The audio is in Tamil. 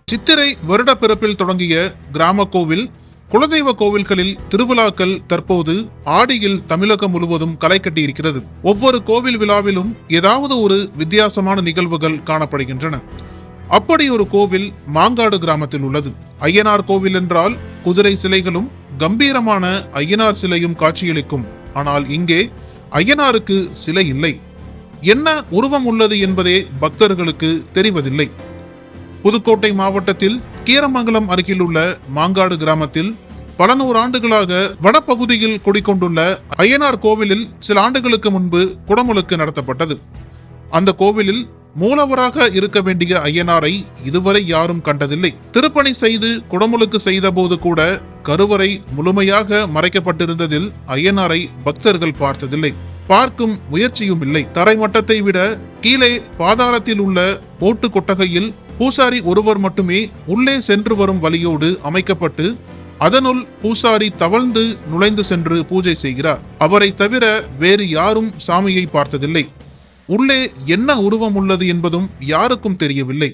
சித்திரை வருட பிறப்பில் தொடங்கிய கிராம கோவில் குலதெய்வ கோவில்களில் திருவிழாக்கள் தற்போது ஆடியில் தமிழகம் முழுவதும் களை கட்டியிருக்கிறது. ஒவ்வொரு கோவில் விழாவிலும் ஏதாவது ஒரு வித்தியாசமான நிகழ்வுகள் காணப்படுகின்றன. அப்படி ஒரு கோவில் மாங்காடு கிராமத்தில் உள்ளது. ஐயனார் கோவில் என்றால் குதிரை சிலைகளும் கம்பீரமான ஐயனார் சிலையும் காட்சியளிக்கும். ஆனால் இங்கே ஐயனாருக்கு சிலை இல்லை. என்ன உருவம் உள்ளது என்பதே பக்தர்களுக்கு தெரிவதில்லை. புதுக்கோட்டை மாவட்டத்தில் கீரமங்கலம் அருகில் உள்ள மாங்காடு கிராமத்தில் பல நூறு ஆண்டுகளாக வனப்பகுதியில் குடிக்கொண்டுள்ள ஐயனார் கோவிலில் சில ஆண்டுகளுக்கு முன்பு குடமுழுக்கு நடத்தப்பட்டது. அந்த கோவிலில் மூலவராக இருக்க வேண்டிய ஐயனாரை இதுவரை யாரும் கண்டதில்லை. திருப்பணி செய்து குடமுழுக்கு செய்த போது கூட கருவறை முழுமையாக மறைக்கப்பட்டிருந்ததில் ஐயனாரை பக்தர்கள் பார்த்ததில்லை. பார்க்கும் முயற்சியும் இல்லை. தரைமட்டத்தை விட கீழே பாதாளத்தில் உள்ள ஓட்டு கொட்டகையில் பூசாரி ஒருவர் மட்டுமே உள்ளே சென்று வரும் வழியோடு அமைக்கப்பட்டு அதனுள் பூசாரி தவழ்ந்து நுழைந்து சென்று பூஜை செய்கிறார். அவரை தவிர வேறு யாரும் சாமியை பார்த்ததில்லை. உள்ளே என்ன உருவம் உள்ளது என்பதும் யாருக்கும் தெரியவில்லை.